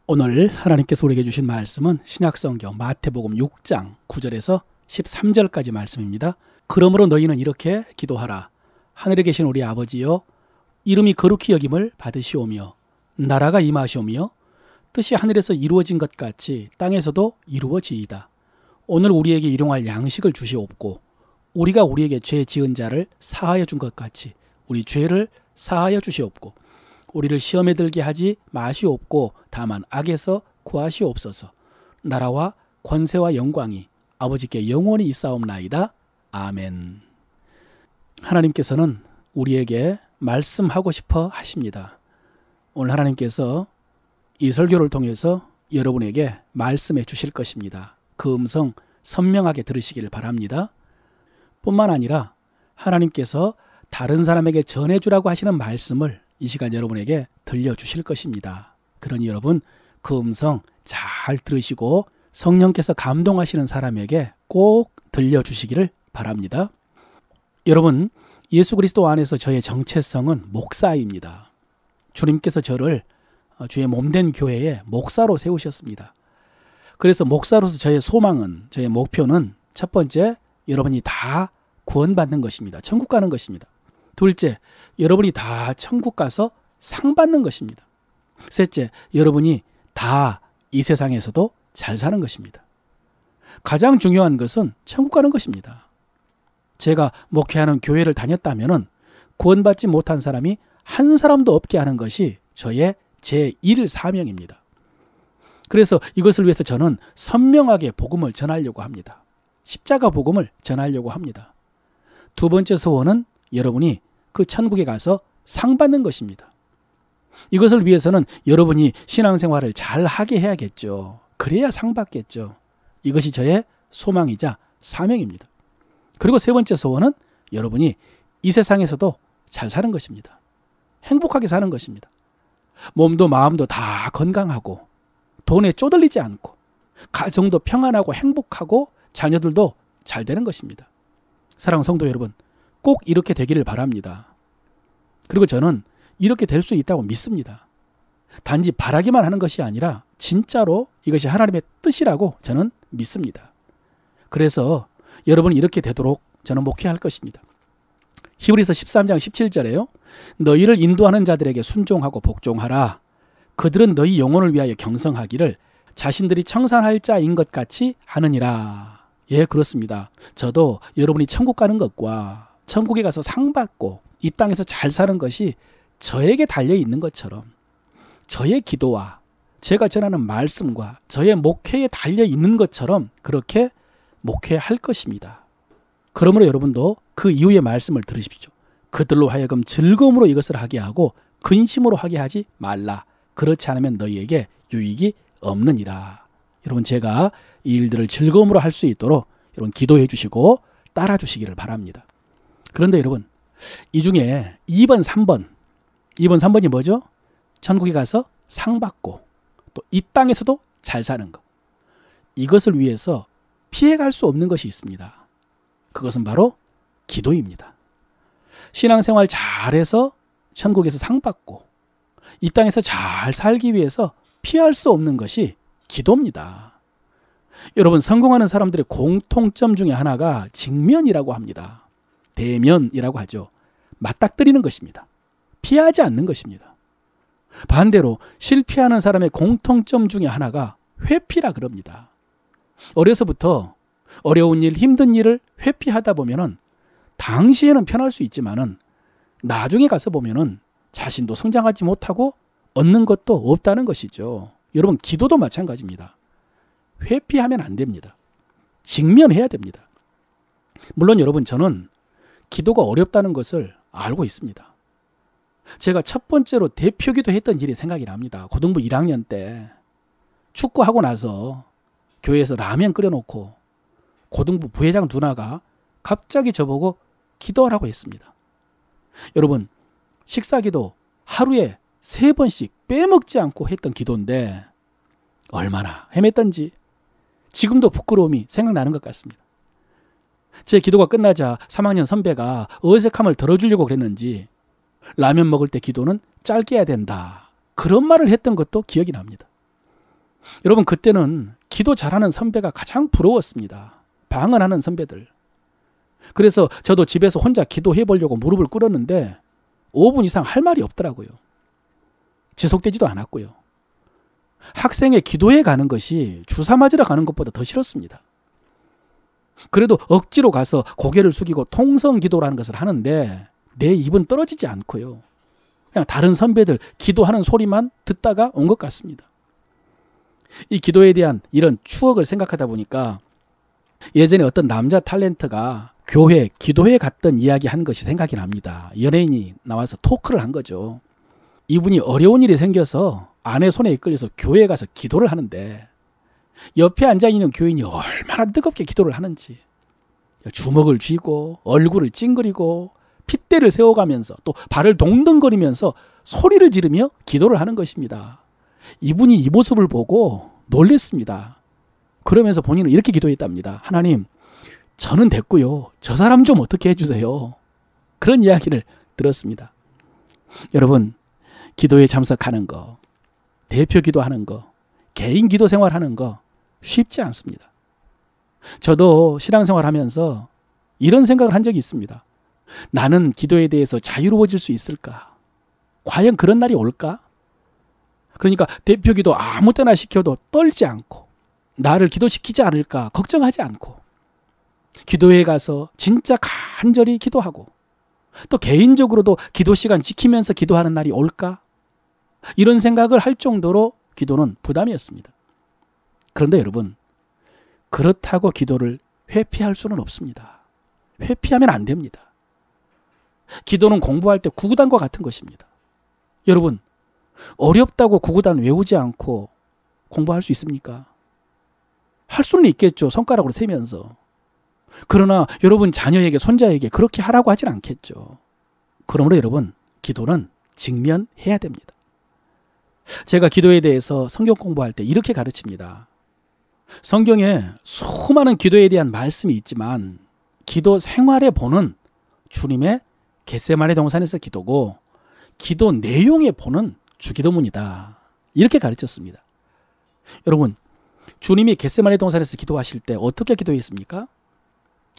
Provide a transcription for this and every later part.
오늘 하나님께서 우리에게 주신 말씀은 신약성경 마태복음 6장 9절에서 13절까지 말씀입니다. 그러므로 너희는 이렇게 기도하라. 하늘에 계신 우리 아버지여, 이름이 거룩히 여김을 받으시오며 나라가 임하시오며 뜻이 하늘에서 이루어진 것 같이 땅에서도 이루어지이다. 오늘 우리에게 일용할 양식을 주시옵고 우리가 우리에게 죄 지은 자를 사하여 준 것 같이 우리 죄를 사하여 주시옵고 우리를 시험에 들게 하지 마시옵고 다만 악에서 구하시옵소서. 나라와 권세와 영광이 아버지께 영원히 있사옵나이다. 아멘. 하나님께서는 우리에게 말씀하고 싶어 하십니다. 오늘 하나님께서 이 설교를 통해서 여러분에게 말씀해 주실 것입니다. 그 음성 선명하게 들으시기를 바랍니다. 뿐만 아니라 하나님께서 다른 사람에게 전해주라고 하시는 말씀을 이 시간 여러분에게 들려주실 것입니다. 그러니 여러분 그 음성 잘 들으시고 성령께서 감동하시는 사람에게 꼭 들려주시기를 바랍니다. 여러분, 예수 그리스도 안에서 저의 정체성은 목사입니다. 주님께서 저를 주의 몸된 교회에 목사로 세우셨습니다. 그래서 목사로서 저의 소망은, 저의 목표는 첫 번째, 여러분이 다 구원받는 것입니다. 천국 가는 것입니다. 둘째, 여러분이 다 천국 가서 상 받는 것입니다. 셋째, 여러분이 다 이 세상에서도 잘 사는 것입니다. 가장 중요한 것은 천국 가는 것입니다. 제가 목회하는 교회를 다녔다면 구원받지 못한 사람이 한 사람도 없게 하는 것이 저의 제1 사명입니다. 그래서 이것을 위해서 저는 선명하게 복음을 전하려고 합니다. 십자가 복음을 전하려고 합니다. 두 번째 소원은 여러분이 그 천국에 가서 상 받는 것입니다. 이것을 위해서는 여러분이 신앙생활을 잘 하게 해야겠죠. 그래야 상 받겠죠. 이것이 저의 소망이자 사명입니다. 그리고 세 번째 소원은 여러분이 이 세상에서도 잘 사는 것입니다. 행복하게 사는 것입니다. 몸도 마음도 다 건강하고 돈에 쪼들리지 않고 가정도 평안하고 행복하고 자녀들도 잘 되는 것입니다. 사랑하는 성도 여러분, 꼭 이렇게 되기를 바랍니다. 그리고 저는 이렇게 될 수 있다고 믿습니다. 단지 바라기만 하는 것이 아니라 진짜로 이것이 하나님의 뜻이라고 저는 믿습니다. 그래서 여러분이 이렇게 되도록 저는 목회할 것입니다. 히브리서 13장 17절에요. 너희를 인도하는 자들에게 순종하고 복종하라. 그들은 너희 영혼을 위하여 경성하기를 자신들이 청산할 자인 것 같이 하느니라. 예, 그렇습니다. 저도 여러분이 천국 가는 것과 천국에 가서 상 받고 이 땅에서 잘 사는 것이 저에게 달려있는 것처럼 저의 기도와 제가 전하는 말씀과 저의 목회에 달려있는 것처럼 그렇게 목회할 것입니다. 그러므로 여러분도 그 이후의 말씀을 들으십시오. 그들로 하여금 즐거움으로 이것을 하게 하고 근심으로 하게 하지 말라. 그렇지 않으면 너희에게 유익이 없느니라. 여러분, 제가 이 일들을 즐거움으로 할 수 있도록 여러분 기도해 주시고 따라 주시기를 바랍니다. 그런데 여러분, 이 중에 2번, 3번이 뭐죠? 천국에 가서 상 받고 또 이 땅에서도 잘 사는 것. 이것을 위해서 피해갈 수 없는 것이 있습니다. 그것은 바로 기도입니다. 신앙생활 잘해서 천국에서 상 받고 이 땅에서 잘 살기 위해서 피할 수 없는 것이 기도입니다. 여러분, 성공하는 사람들의 공통점 중에 하나가 직면이라고 합니다. 대면이라고 하죠. 맞닥뜨리는 것입니다. 피하지 않는 것입니다. 반대로 실패하는 사람의 공통점 중에 하나가 회피라 그럽니다. 어려서부터 어려운 일, 힘든 일을 회피하다 보면은 당시에는 편할 수 있지만은 나중에 가서 보면은 자신도 성장하지 못하고 얻는 것도 없다는 것이죠. 여러분, 기도도 마찬가지입니다. 회피하면 안 됩니다. 직면해야 됩니다. 물론 여러분, 저는 기도가 어렵다는 것을 알고 있습니다. 제가 첫 번째로 대표기도 했던 일이 생각이 납니다. 고등부 1학년 때 축구하고 나서 교회에서 라면 끓여놓고 고등부 부회장 누나가 갑자기 저보고 기도하라고 했습니다. 여러분, 식사기도 하루에 3번씩 빼먹지 않고 했던 기도인데 얼마나 헤맸던지 지금도 부끄러움이 생각나는 것 같습니다. 제 기도가 끝나자 3학년 선배가 어색함을 덜어주려고 그랬는지 라면 먹을 때 기도는 짧게 해야 된다. 그런 말을 했던 것도 기억이 납니다. 여러분, 그때는 기도 잘하는 선배가 가장 부러웠습니다. 방언하는 선배들. 그래서 저도 집에서 혼자 기도해 보려고 무릎을 꿇었는데 5분 이상 할 말이 없더라고요. 지속되지도 않았고요. 학생의 기도에 가는 것이 주사 맞으러 가는 것보다 더 싫었습니다. 그래도 억지로 가서 고개를 숙이고 통성 기도라는 것을 하는데 내 입은 떨어지지 않고요. 그냥 다른 선배들 기도하는 소리만 듣다가 온 것 같습니다. 이 기도에 대한 이런 추억을 생각하다 보니까 예전에 어떤 남자 탤런트가 교회, 기도회에 갔던 이야기 한 것이 생각이 납니다. 연예인이 나와서 토크를 한 거죠. 이분이 어려운 일이 생겨서 아내 손에 이끌려서 교회에 가서 기도를 하는데 옆에 앉아있는 교인이 얼마나 뜨겁게 기도를 하는지 주먹을 쥐고 얼굴을 찡그리고 핏대를 세워가면서 또 발을 동동거리면서 소리를 지르며 기도를 하는 것입니다. 이분이 이 모습을 보고 놀랬습니다. 그러면서 본인은 이렇게 기도했답니다. 하나님, 저는 됐고요. 저 사람 좀 어떻게 해주세요. 그런 이야기를 들었습니다. 여러분, 기도에 참석하는 거, 대표 기도하는 거, 개인 기도 생활하는 거 쉽지 않습니다. 저도 신앙생활하면서 이런 생각을 한 적이 있습니다. 나는 기도에 대해서 자유로워질 수 있을까? 과연 그런 날이 올까? 그러니까 대표 기도 아무 때나 시켜도 떨지 않고 나를 기도시키지 않을까 걱정하지 않고 기도회에 가서 진짜 간절히 기도하고 또 개인적으로도 기도 시간 지키면서 기도하는 날이 올까? 이런 생각을 할 정도로 기도는 부담이었습니다. 그런데 여러분, 그렇다고 기도를 회피할 수는 없습니다. 회피하면 안 됩니다. 기도는 공부할 때 구구단과 같은 것입니다. 여러분, 어렵다고 구구단 외우지 않고 공부할 수 있습니까? 할 수는 있겠죠. 손가락으로 세면서. 그러나 여러분 자녀에게 손자에게 그렇게 하라고 하진 않겠죠. 그러므로 여러분, 기도는 직면해야 됩니다. 제가 기도에 대해서 성경 공부할 때 이렇게 가르칩니다. 성경에 수많은 기도에 대한 말씀이 있지만 기도 생활에 보는 주님의 겟세마네 동산에서 기도고 기도 내용에 보는 주기도문이다. 이렇게 가르쳤습니다. 여러분, 주님이 겟세마네 동산에서 기도하실 때 어떻게 기도했습니까?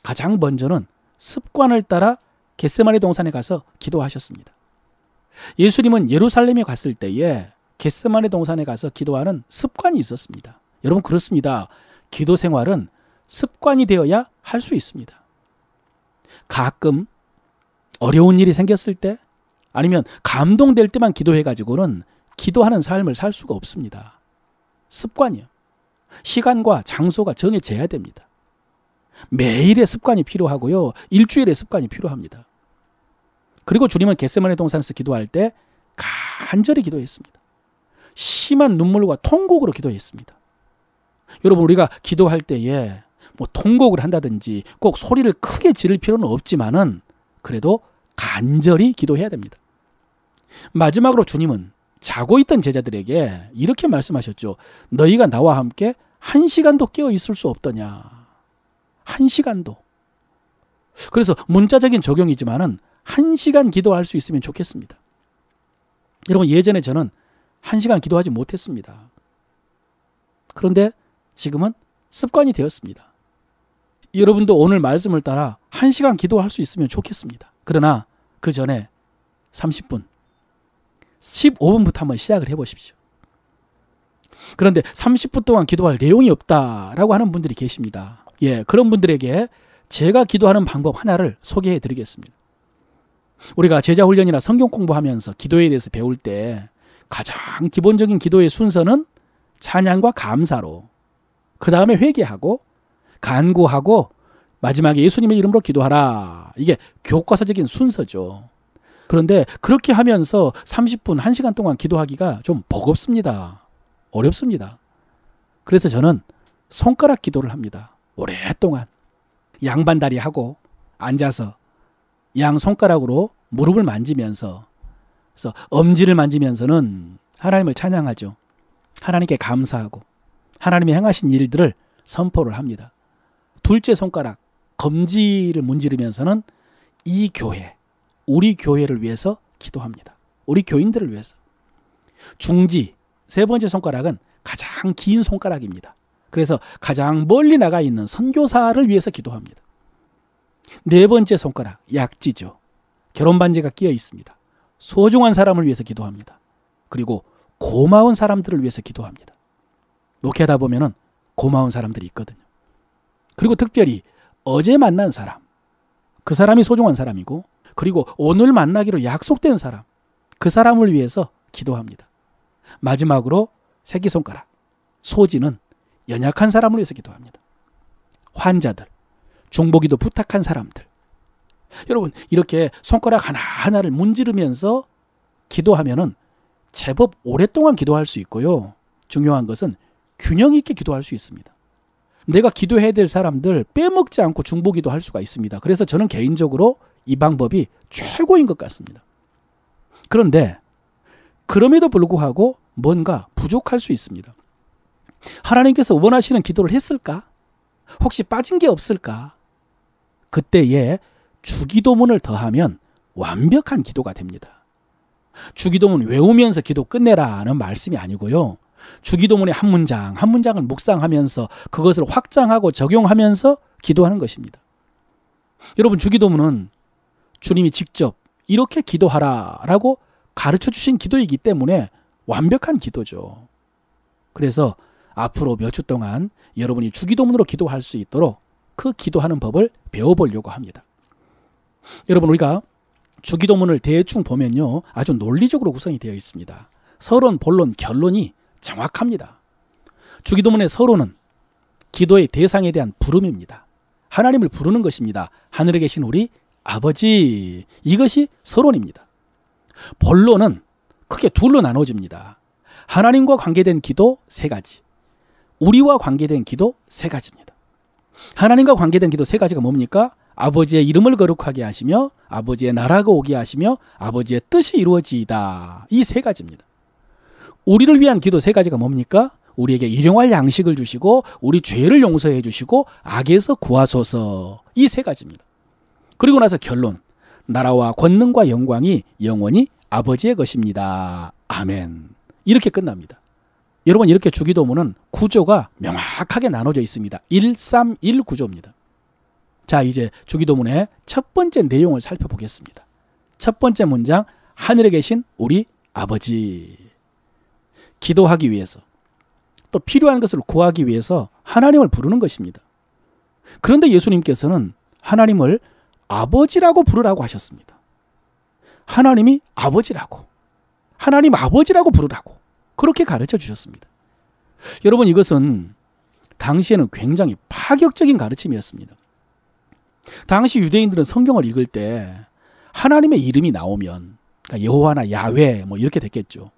가장 먼저는 습관을 따라 겟세마네 동산에 가서 기도하셨습니다. 예수님은 예루살렘에 갔을 때에 겟세마네 동산에 가서 기도하는 습관이 있었습니다. 여러분, 그렇습니다. 기도 생활은 습관이 되어야 할 수 있습니다. 가끔 어려운 일이 생겼을 때 아니면 감동될 때만 기도해가지고는 기도하는 삶을 살 수가 없습니다. 습관이요. 시간과 장소가 정해져야 됩니다. 매일의 습관이 필요하고요. 일주일의 습관이 필요합니다. 그리고 주님은 겟세마네 동산에서 기도할 때 간절히 기도했습니다. 심한 눈물과 통곡으로 기도했습니다. 여러분, 우리가 기도할 때에 뭐 통곡을 한다든지 꼭 소리를 크게 지를 필요는 없지만은 그래도 간절히 기도해야 됩니다. 마지막으로 주님은 자고 있던 제자들에게 이렇게 말씀하셨죠. 너희가 나와 함께 1시간도 깨어 있을 수 없더냐. 1시간도. 그래서 문자적인 적용이지만은 1시간 기도할 수 있으면 좋겠습니다. 여러분, 예전에 저는 1시간 기도하지 못했습니다. 그런데 지금은 습관이 되었습니다. 여러분도 오늘 말씀을 따라 1시간 기도할 수 있으면 좋겠습니다. 그러나 그 전에 30분, 15분부터 한번 시작을 해보십시오. 그런데 30분 동안 기도할 내용이 없다라고 하는 분들이 계십니다. 예, 그런 분들에게 제가 기도하는 방법 하나를 소개해 드리겠습니다. 우리가 제자훈련이나 성경 공부하면서 기도에 대해서 배울 때 가장 기본적인 기도의 순서는 찬양과 감사로, 그 다음에 회개하고 간구하고 마지막에 예수님의 이름으로 기도하라. 이게 교과서적인 순서죠. 그런데 그렇게 하면서 30분, 1시간 동안 기도하기가 좀 버겁습니다. 어렵습니다. 그래서 저는 손가락 기도를 합니다. 오랫동안 양반다리 하고 앉아서 양 손가락으로 무릎을 만지면서, 그래서 엄지를 만지면서는 하나님을 찬양하죠. 하나님께 감사하고 하나님이 행하신 일들을 선포를 합니다. 둘째 손가락 검지를 문지르면서는 이 교회, 우리 교회를 위해서 기도합니다. 우리 교인들을 위해서. 중지 세 번째 손가락은 가장 긴 손가락입니다. 그래서 가장 멀리 나가 있는 선교사를 위해서 기도합니다. 네 번째 손가락, 약지죠. 결혼 반지가 끼어 있습니다. 소중한 사람을 위해서 기도합니다. 그리고 고마운 사람들을 위해서 기도합니다. 목회하다 보면은 고마운 사람들이 있거든요. 그리고 특별히 어제 만난 사람, 그 사람이 소중한 사람이고, 그리고 오늘 만나기로 약속된 사람, 그 사람을 위해서 기도합니다. 마지막으로 새끼손가락, 소지는 연약한 사람을 위해서 기도합니다. 환자들, 중보기도 부탁한 사람들. 여러분, 이렇게 손가락 하나하나를 문지르면서 기도하면은 제법 오랫동안 기도할 수 있고요. 중요한 것은 균형 있게 기도할 수 있습니다. 내가 기도해야 될 사람들 빼먹지 않고 중보기도 할 수가 있습니다. 그래서 저는 개인적으로 이 방법이 최고인 것 같습니다. 그런데 그럼에도 불구하고 뭔가 부족할 수 있습니다. 하나님께서 원하시는 기도를 했을까? 혹시 빠진 게 없을까? 그때에 주기도문을 더하면 완벽한 기도가 됩니다. 주기도문 외우면서 기도 끝내라는 말씀이 아니고요. 주기도문의 한 문장 한 문장을 묵상하면서 그것을 확장하고 적용하면서 기도하는 것입니다. 여러분, 주기도문은 주님이 직접 이렇게 기도하라라고 가르쳐 주신 기도이기 때문에 완벽한 기도죠. 그래서 앞으로 몇 주 동안 여러분이 주기도문으로 기도할 수 있도록 그 기도하는 법을 배워보려고 합니다. 여러분, 우리가 주기도문을 대충 보면요, 아주 논리적으로 구성이 되어 있습니다. 서론, 본론, 결론이 정확합니다. 주기도문의 서론은 기도의 대상에 대한 부름입니다. 하나님을 부르는 것입니다. 하늘에 계신 우리 아버지, 이것이 서론입니다. 본론은 크게 둘로 나눠집니다. 하나님과 관계된 기도 3가지, 우리와 관계된 기도 3가지입니다. 하나님과 관계된 기도 3가지가 뭡니까? 아버지의 이름을 거룩하게 하시며 아버지의 나라가 오게 하시며 아버지의 뜻이 이루어지이다. 이 3가지입니다. 우리를 위한 기도 3가지가 뭡니까? 우리에게 일용할 양식을 주시고 우리 죄를 용서해 주시고 악에서 구하소서. 이 3가지입니다. 그리고 나서 결론, 나라와 권능과 영광이 영원히 아버지의 것입니다. 아멘. 이렇게 끝납니다. 여러분, 이렇게 주기도문은 구조가 명확하게 나눠져 있습니다. 131 구조입니다. 자, 이제 주기도문의 첫 번째 내용을 살펴보겠습니다. 첫 번째 문장, 하늘에 계신 우리 아버지. 기도하기 위해서, 또 필요한 것을 구하기 위해서 하나님을 부르는 것입니다. 그런데 예수님께서는 하나님을 아버지라고 부르라고 하셨습니다. 하나님이 아버지라고, 하나님 아버지라고 부르라고 그렇게 가르쳐 주셨습니다. 여러분, 이것은 당시에는 굉장히 파격적인 가르침이었습니다. 당시 유대인들은 성경을 읽을 때 하나님의 이름이 나오면, 그러니까 여호와나 야훼 뭐 이렇게 됐겠죠.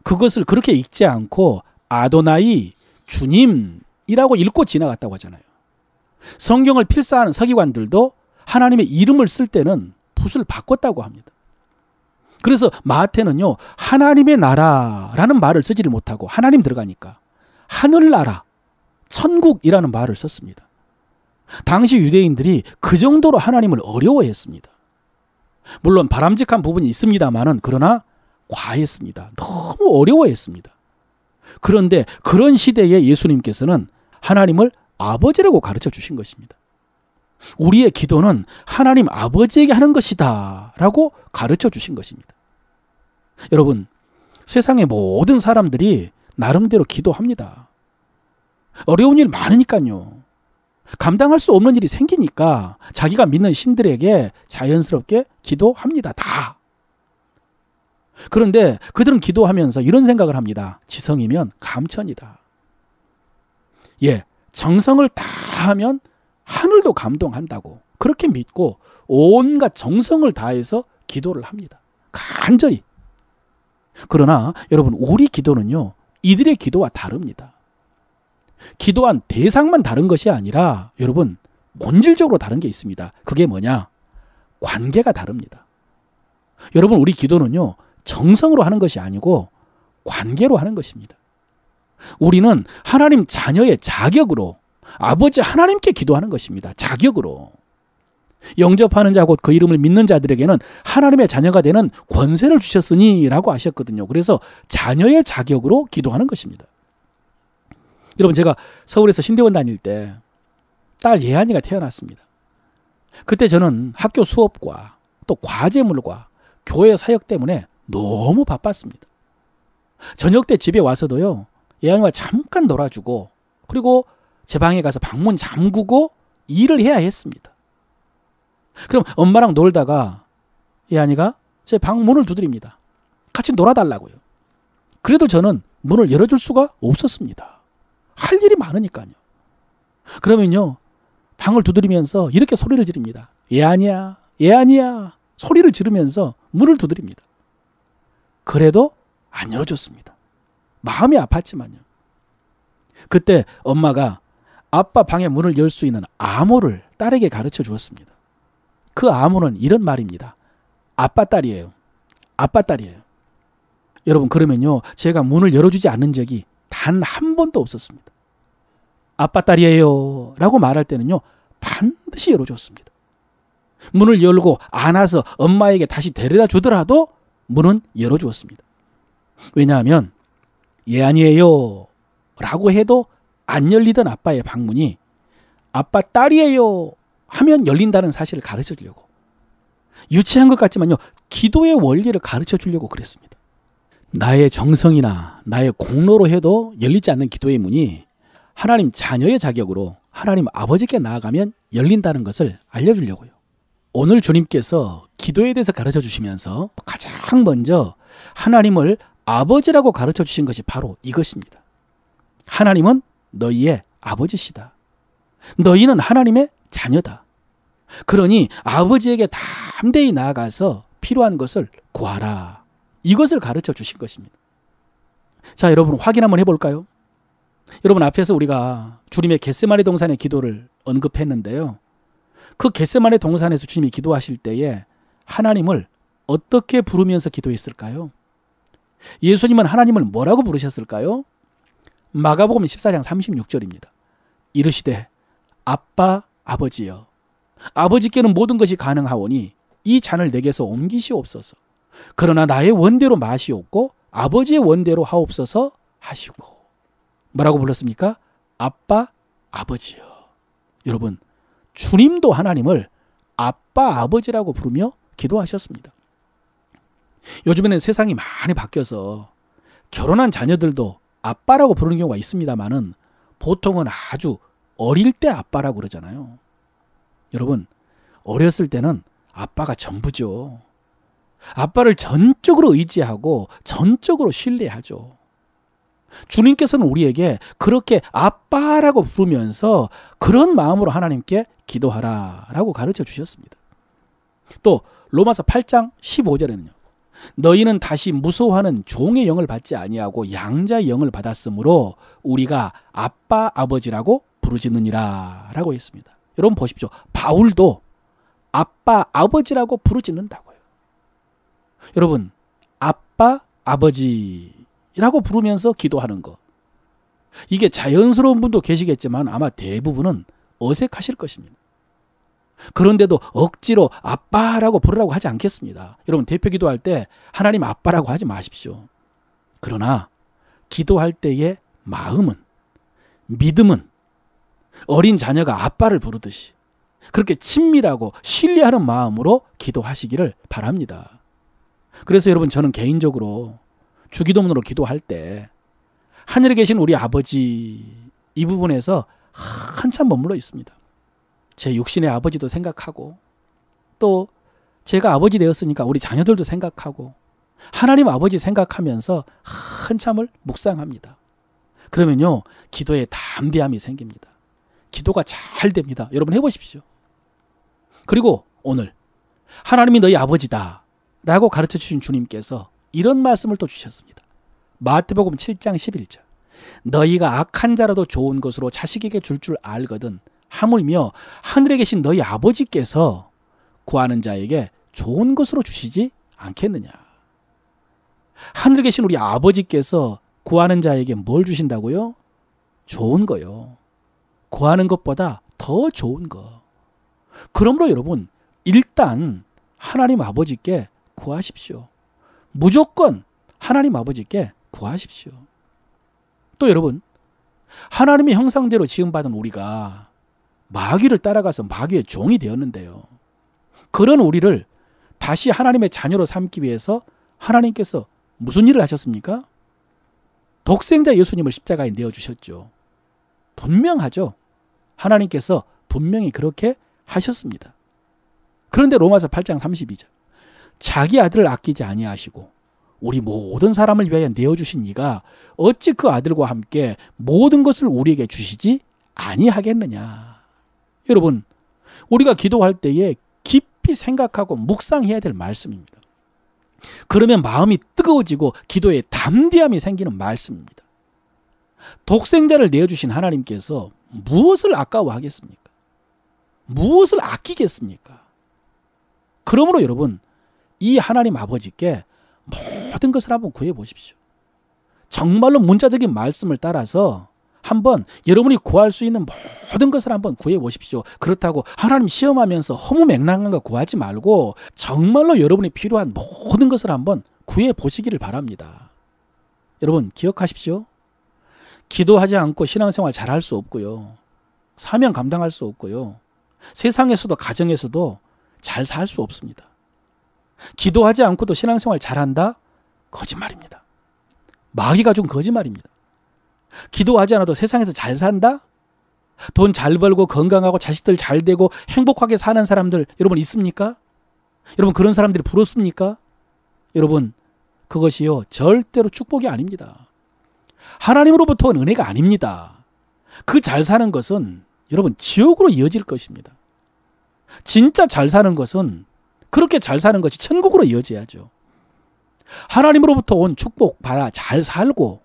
그것을 그렇게 읽지 않고 아도나이, 주님이라고 읽고 지나갔다고 하잖아요. 성경을 필사하는 서기관들도 하나님의 이름을 쓸 때는 붓을 바꿨다고 합니다. 그래서 마태는요, 하나님의 나라라는 말을 쓰지를 못하고 하나님 들어가니까 하늘나라, 천국이라는 말을 썼습니다. 당시 유대인들이 그 정도로 하나님을 어려워했습니다. 물론 바람직한 부분이 있습니다만은 그러나 과했습니다. 너무 어려워했습니다. 그런데 그런 시대에 예수님께서는 하나님을 아버지라고 가르쳐 주신 것입니다. 우리의 기도는 하나님 아버지에게 하는 것이다 라고 가르쳐 주신 것입니다. 여러분, 세상의 모든 사람들이 나름대로 기도합니다. 어려운 일 많으니까요. 감당할 수 없는 일이 생기니까 자기가 믿는 신들에게 자연스럽게 기도합니다. 다. 그런데 그들은 기도하면서 이런 생각을 합니다. 지성이면 감천이다. 예, 정성을 다하면 하늘도 감동한다고 그렇게 믿고 온갖 정성을 다해서 기도를 합니다. 간절히. 그러나 여러분, 우리 기도는요, 이들의 기도와 다릅니다. 기도한 대상만 다른 것이 아니라 여러분, 본질적으로 다른 게 있습니다. 그게 뭐냐? 관계가 다릅니다. 여러분, 우리 기도는요, 정성으로 하는 것이 아니고 관계로 하는 것입니다. 우리는 하나님 자녀의 자격으로 아버지 하나님께 기도하는 것입니다. 자격으로. 영접하는 자 곧 그 이름을 믿는 자들에게는 하나님의 자녀가 되는 권세를 주셨으니 라고 하셨거든요. 그래서 자녀의 자격으로 기도하는 것입니다. 여러분, 제가 서울에서 신대원 다닐 때 딸 예한이가 태어났습니다. 그때 저는 학교 수업과 또 과제물과 교회 사역 때문에 너무 바빴습니다. 저녁 때 집에 와서도요, 예한이와 잠깐 놀아주고, 그리고 제 방에 가서 방문 잠그고 일을 해야 했습니다. 그럼 엄마랑 놀다가 예한이가 제 방문을 두드립니다. 같이 놀아달라고요. 그래도 저는 문을 열어줄 수가 없었습니다. 할 일이 많으니까요. 그러면요, 방을 두드리면서 이렇게 소리를 지릅니다. 예한이야, 예한이야. 소리를 지르면서 문을 두드립니다. 그래도 안 열어줬습니다. 마음이 아팠지만요. 그때 엄마가 아빠 방의 문을 열 수 있는 암호를 딸에게 가르쳐 주었습니다. 그 암호는 이런 말입니다. 아빠 딸이에요. 아빠 딸이에요. 여러분, 그러면요, 제가 문을 열어주지 않은 적이 단 한 번도 없었습니다. 아빠 딸이에요 라고 말할 때는요, 반드시 열어줬습니다. 문을 열고 안아서 엄마에게 다시 데려다 주더라도 문은 열어주었습니다. 왜냐하면 예한이에요 라고 해도 안 열리던 아빠의 방문이 아빠 딸이에요 하면 열린다는 사실을 가르쳐 주려고, 유치한 것 같지만요, 기도의 원리를 가르쳐 주려고 그랬습니다. 나의 정성이나 나의 공로로 해도 열리지 않는 기도의 문이 하나님 자녀의 자격으로 하나님 아버지께 나아가면 열린다는 것을 알려주려고요. 오늘 주님께서 기도에 대해서 가르쳐 주시면서 가장 먼저 하나님을 아버지라고 가르쳐 주신 것이 바로 이것입니다. 하나님은 너희의 아버지시다. 너희는 하나님의 자녀다. 그러니 아버지에게 담대히 나아가서 필요한 것을 구하라. 이것을 가르쳐 주신 것입니다. 자, 여러분, 확인 한번 해볼까요? 여러분, 앞에서 우리가 주님의 겟세마네 동산의 기도를 언급했는데요. 그 겟세마네 동산에서 주님이 기도하실 때에 하나님을 어떻게 부르면서 기도했을까요? 예수님은 하나님을 뭐라고 부르셨을까요? 마가복음 14장 36절입니다. 이르시되 아빠 아버지여, 아버지께는 모든 것이 가능하오니 이 잔을 내게서 옮기시옵소서. 그러나 나의 원대로 마시옵고 아버지의 원대로 하옵소서 하시고. 뭐라고 불렀습니까? 아빠 아버지여. 여러분, 주님도 하나님을 아빠 아버지라고 부르며 기도하셨습니다. 요즘에는 세상이 많이 바뀌어서 결혼한 자녀들도 아빠라고 부르는 경우가 있습니다만은 보통은 아주 어릴 때 아빠라고 그러잖아요. 여러분, 어렸을 때는 아빠가 전부죠. 아빠를 전적으로 의지하고 전적으로 신뢰하죠. 주님께서는 우리에게 그렇게 아빠라고 부르면서 그런 마음으로 하나님께 기도하라라고 가르쳐 주셨습니다. 또 로마서 8장 15절에는요. 너희는 다시 무서워하는 종의 영을 받지 아니하고 양자의 영을 받았으므로 우리가 아빠 아버지라고 부르짖느니라 라고 했습니다. 여러분 보십시오. 바울도 아빠 아버지라고 부르짖는다고요. 여러분, 아빠 아버지라고 부르면서 기도하는 거, 이게 자연스러운 분도 계시겠지만 아마 대부분은 어색하실 것입니다. 그런데도 억지로 아빠라고 부르라고 하지 않겠습니다. 여러분, 대표 기도할 때 하나님 아빠라고 하지 마십시오. 그러나 기도할 때의 마음은, 믿음은 어린 자녀가 아빠를 부르듯이 그렇게 친밀하고 신뢰하는 마음으로 기도하시기를 바랍니다. 그래서 여러분, 저는 개인적으로 주기도문으로 기도할 때 하늘에 계신 우리 아버지, 이 부분에서 한참 머물러 있습니다. 제 육신의 아버지도 생각하고, 또 제가 아버지 되었으니까 우리 자녀들도 생각하고, 하나님 아버지 생각하면서 한참을 묵상합니다. 그러면요, 기도에 담대함이 생깁니다. 기도가 잘 됩니다. 여러분 해보십시오. 그리고 오늘 하나님이 너희 아버지다 라고 가르쳐 주신 주님께서 이런 말씀을 또 주셨습니다. 마태복음 7장 11절. 너희가 악한 자라도 좋은 것으로 자식에게 줄 알거든 하물며 하늘에 계신 너희 아버지께서 구하는 자에게 좋은 것으로 주시지 않겠느냐. 하늘에 계신 우리 아버지께서 구하는 자에게 뭘 주신다고요? 좋은 거요. 구하는 것보다 더 좋은 거. 그러므로 여러분, 일단 하나님 아버지께 구하십시오. 무조건 하나님 아버지께 구하십시오. 또 여러분, 하나님의 형상대로 지음받은 우리가 마귀를 따라가서 마귀의 종이 되었는데요. 그런 우리를 다시 하나님의 자녀로 삼기 위해서 하나님께서 무슨 일을 하셨습니까? 독생자 예수님을 십자가에 내어주셨죠. 분명하죠. 하나님께서 분명히 그렇게 하셨습니다. 그런데 로마서 8장 32절 자기 아들을 아끼지 아니하시고 우리 모든 사람을 위하여 내어주신 이가 어찌 그 아들과 함께 모든 것을 우리에게 주시지 아니하겠느냐. 여러분, 우리가 기도할 때에 깊이 생각하고 묵상해야 될 말씀입니다. 그러면 마음이 뜨거워지고 기도에 담대함이 생기는 말씀입니다. 독생자를 내어주신 하나님께서 무엇을 아까워하겠습니까? 무엇을 아끼겠습니까? 그러므로 여러분, 이 하나님 아버지께 모든 것을 한번 구해 보십시오. 정말로 문자적인 말씀을 따라서 한번 여러분이 구할 수 있는 모든 것을 한번 구해 보십시오. 그렇다고 하나님 시험하면서 허무맹랑한 거 구하지 말고 정말로 여러분이 필요한 모든 것을 한번 구해 보시기를 바랍니다. 여러분 기억하십시오. 기도하지 않고 신앙생활 잘할 수 없고요. 사명 감당할 수 없고요. 세상에서도 가정에서도 잘 살 수 없습니다. 기도하지 않고도 신앙생활 잘한다? 거짓말입니다. 마귀가 준 거짓말입니다. 기도하지 않아도 세상에서 잘 산다? 돈 잘 벌고 건강하고 자식들 잘 되고 행복하게 사는 사람들 여러분 있습니까? 여러분 그런 사람들이 부럽습니까? 여러분 그것이요 절대로 축복이 아닙니다. 하나님으로부터 온 은혜가 아닙니다. 그 잘 사는 것은 여러분 지옥으로 이어질 것입니다. 진짜 잘 사는 것은 그렇게 잘 사는 것이 천국으로 이어져야죠. 하나님으로부터 온 축복 받아 잘 살고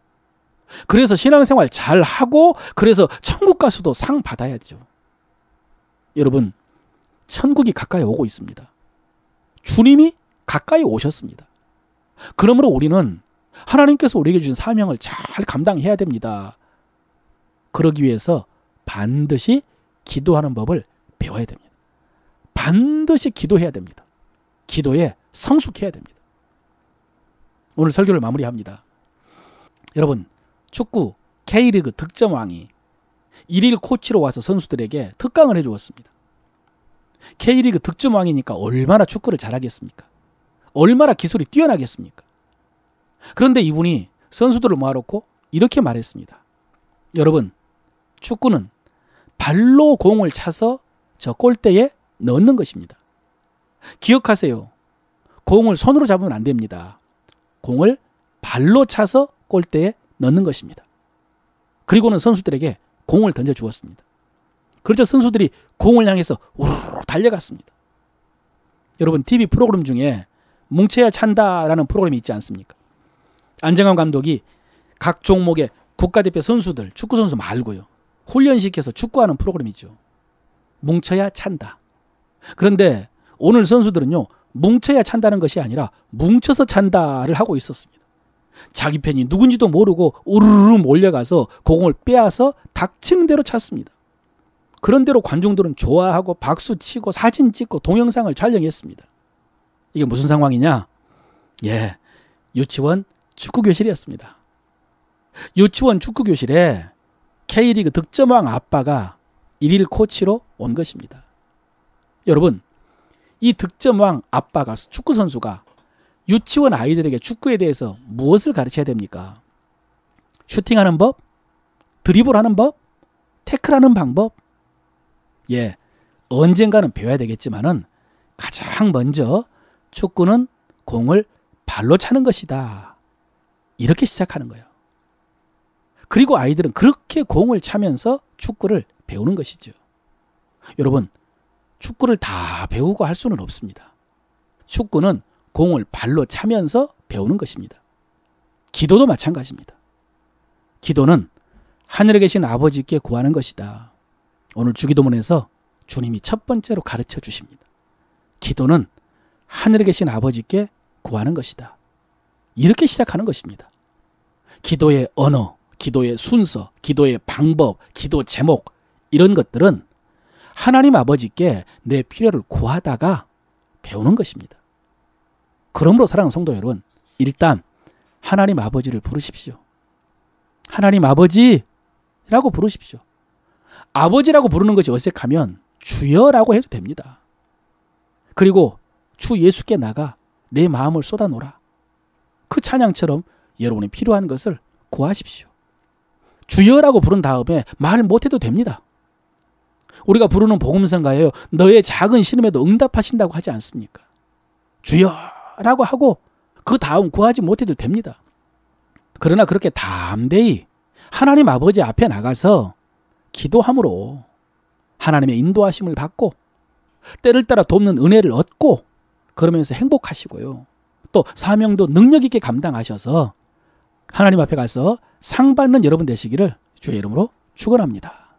그래서 신앙생활 잘 하고 그래서 천국 가서도 상 받아야죠. 여러분 천국이 가까이 오고 있습니다. 주님이 가까이 오셨습니다. 그러므로 우리는 하나님께서 우리에게 주신 사명을 잘 감당해야 됩니다. 그러기 위해서 반드시 기도하는 법을 배워야 됩니다. 반드시 기도해야 됩니다. 기도에 성숙해야 됩니다. 오늘 설교를 마무리합니다. 여러분 축구 K리그 득점왕이 1일 코치로 와서 선수들에게 특강을 해주었습니다. K리그 득점왕이니까 얼마나 축구를 잘하겠습니까? 얼마나 기술이 뛰어나겠습니까? 그런데 이분이 선수들을 모아놓고 이렇게 말했습니다. 여러분 축구는 발로 공을 차서 저 골대에 넣는 것입니다. 기억하세요. 공을 손으로 잡으면 안 됩니다. 공을 발로 차서 골대에 넣는 것입니다. 그리고는 선수들에게 공을 던져 주었습니다. 그렇죠. 선수들이 공을 향해서 우르르 달려갔습니다. 여러분 TV 프로그램 중에 뭉쳐야 찬다라는 프로그램이 있지 않습니까? 안정환 감독이 각 종목의 국가대표 선수들, 축구선수 말고요. 훈련시켜서 축구하는 프로그램이죠. 뭉쳐야 찬다. 그런데 오늘 선수들은요. 뭉쳐야 찬다는 것이 아니라 뭉쳐서 찬다를 하고 있었습니다. 자기 편이 누군지도 모르고 우르르 몰려가서 공을 빼앗아 닥치는 대로 찼습니다. 그런 대로 관중들은 좋아하고 박수치고 사진 찍고 동영상을 촬영했습니다. 이게 무슨 상황이냐? 예, 유치원 축구교실이었습니다. 유치원 축구교실에 K리그 득점왕 아빠가 1일 코치로 온 것입니다. 여러분 이 득점왕 아빠가 축구선수가 유치원 아이들에게 축구에 대해서 무엇을 가르쳐야 됩니까? 슈팅하는 법? 드리블하는 법? 태클하는 방법? 예, 언젠가는 배워야 되겠지만은 가장 먼저 축구는 공을 발로 차는 것이다. 이렇게 시작하는 거예요. 그리고 아이들은 그렇게 공을 차면서 축구를 배우는 것이죠. 여러분, 축구를 다 배우고 할 수는 없습니다. 축구는 공을 발로 차면서 배우는 것입니다. 기도도 마찬가지입니다. 기도는 하늘에 계신 아버지께 구하는 것이다. 오늘 주기도문에서 주님이 첫 번째로 가르쳐 주십니다. 기도는 하늘에 계신 아버지께 구하는 것이다. 이렇게 시작하는 것입니다. 기도의 언어, 기도의 순서, 기도의 방법, 기도 제목 이런 것들은 하나님 아버지께 내 필요를 구하다가 배우는 것입니다. 그러므로 사랑하는 성도 여러분, 일단 하나님 아버지를 부르십시오. 하나님 아버지 라고 부르십시오. 아버지라고 부르는 것이 어색하면 주여라고 해도 됩니다. 그리고 주 예수께 나가 내 마음을 쏟아놓으라. 그 찬양처럼 여러분이 필요한 것을 구하십시오. 주여라고 부른 다음에 말 못해도 됩니다. 우리가 부르는 복음성가예요. 너의 작은 신음에도 응답하신다고 하지 않습니까? 주여라고 하고 그 다음 구하지 못해도 됩니다. 그러나 그렇게 담대히 하나님 아버지 앞에 나가서 기도함으로 하나님의 인도하심을 받고 때를 따라 돕는 은혜를 얻고 그러면서 행복하시고요. 또 사명도 능력 있게 감당하셔서 하나님 앞에 가서 상 받는 여러분 되시기를 주의 이름으로 축원합니다.